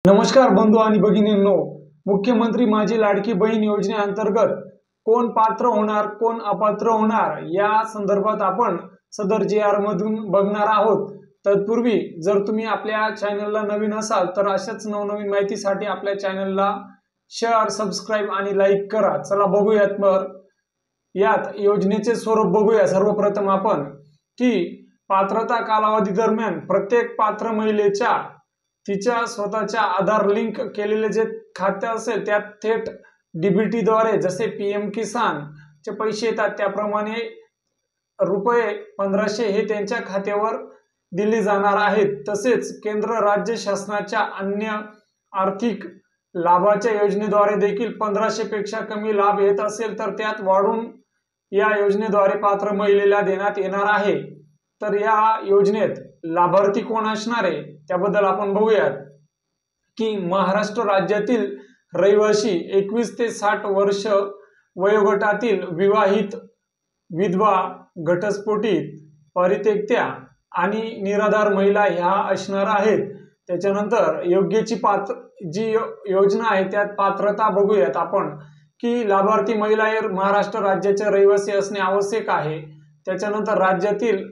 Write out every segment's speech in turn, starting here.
नमस्कार बंधू आणि भगिनींनो, मुख्यमंत्री माझी लाडकी बहीण योजनेअंतर्गत कोण पात्र होणार कोण अपात्र होणार या संदर्भात आपण सदर JR मधून बघणार आहोत। तत्पूर्वी जर तुम्ही आपल्या चॅनलला नवीन असाल तर अशाच नवनवीन माहितीसाठी आपल्या चॅनलला शेअर, सबस्क्राइब आणि लाईक करा। चला बघूयात यात योजनेचे स्वरूप बघूया। सर्वप्रथम आपण की पात्रता कालावधी दरम्यान प्रत्येक पात्र महिलेच्या तिच्या स्वतःच्या आधार लिंक केलेले जे खाते असेल त्यात थेट DBT द्वारे जसे PM किसान चे पैसे येतात त्याप्रमाणे रुपये 1500 हे त्यांच्या खात्यावर दिले जाणार आहेत। तसेच केंद्र राज्य शासनाच्या अन्य आर्थिक लाभाच्या योजनेद्वारे देखील 1500 पेक्षा कमी लाभ येत असेल तर त्यात वाढून या योजनेद्वारे पात्र महिलेला देण्यात येणार आहे। तर या योजनेत लाभार्थी कोण असणार आहे त्याबद्दल आपण बघूयात की महाराष्ट्र राज्यातील रहिवासी 21 ते 60 वर्ष वयोगटातील विवाहित, विधवा, घटस्फोटित, परित्यक्त्या आणि निराधार महिला ह्या असणार आहेत। त्याच्यानंतर योग्यची जी योजना आहे त्यात पात्रता बघूयात आपण की लाभार्थी महिला हे महाराष्ट्र राज्याचे रहिवासी असणे आवश्यक आहे। त्याच्यानंतर राज्यातील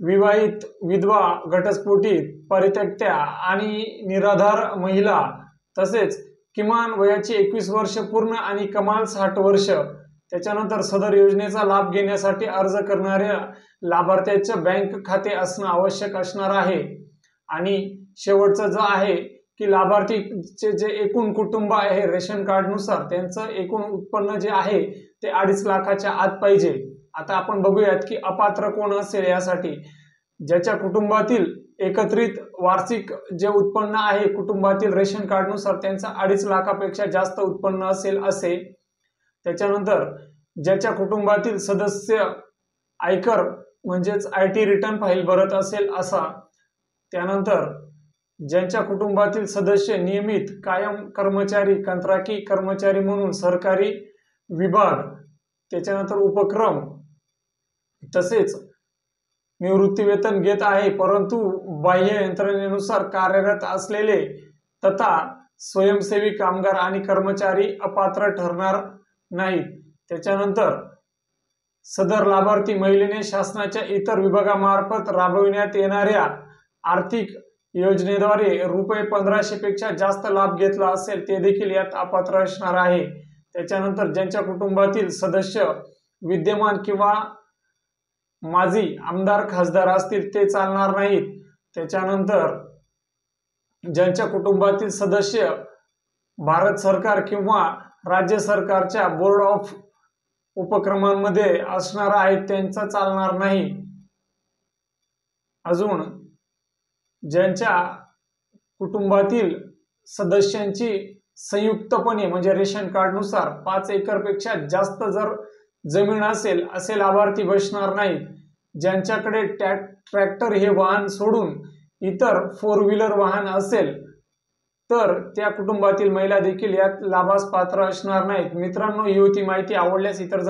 विवाहित, विधवा, घटस्फोटित, परित्यक्त्या आणि निराधार महिला तसेच किमान वयाची 21 वर्ष पूर्ण आणि कमाल 60 वर्ष। त्याच्यानंतर सदर योजनेचा लाभ घेण्यासाठी अर्ज करणाऱ्या लाभार्थ्याचे बँक खाते असणे आवश्यक असणार आहे। आणि शेवटचं जे आहे की लाभार्थीचे जे एकूण कुटुंब आहे रेशन कार्ड नुसार त्यांचं एकूण उत्पन्न जे आहे ते 2.5 लाखाच्या आत पाहिजे। आता आपण बघूयात की अपात्र कोण असेल। यासाठी ज्याच्या कुटुंबातील एकत्रित वार्षिक जे उत्पन्न आहे कुटुंबातील रेशन कार्ड नुसार त्यांचा 2.5 लाखापेक्षा जास्त उत्पन्न असेल असे। त्याच्यानंतर ज्याच्या कुटुंबातील सदस्य आयकर म्हणजेच IT रिटर्न फाईल भरत असेल असा। त्यानंतर ज्यांच्या कुटुंबातील सदस्य नियमित, कायम कर्मचारी, कंत्राटी कर्मचारी म्हणून सरकारी विभाग, त्याच्यानंतर उपक्रम तसेच निवृत्तीवेतन घेत आहे परंतु बाह्य यंत्रणेनुसार कार्यरत असलेले तथा स्वयंसेवी कामगार आणि कर्मचारी अपात्र ठरणार नाहीत। त्याच्यानंतर सदर लाभार्थी महिलेने शासनाच्या इतर विभागामार्फत राबविण्यात येणाऱ्या आर्थिक योजनेद्वारे रुपये 1500 पेक्षा जास्त लाभ घेतला असेल ते देखील यात अपात्र असणार आहे। त्याच्यानंतर ज्यांच्या कुटुंबातील सदस्य विद्यमान किंवा माजी आमदार खासदार असतील ते चालणार नाहीत। त्याच्यानंतर ज्यांच्या कुटुंबातील सदस्य भारत सरकार किंवा राज्य सरकारच्या बोर्ड ऑफ उपक्रमांमध्ये असणार आहेत त्यांचा चालणार नाही। अजून ज्यांच्या कुटुंबातील सदस्यांची संयुक्तपणे म्हणजे रेशन कार्ड नुसार 5 एकर पेक्षा जास्त जर जमीन असेल असे लाभार्थी बसणार नाहीत। ज्यांच्याकडे ट्रॅक्टर हे वाहन सोडून इतर 4 व्हीलर वाहन असेल तर त्या कुटुंबातील महिला देखील यात लाभास पात्र असणार नाहीत। मित्रांनो, ही होती माहिती। आवडल्यास इतर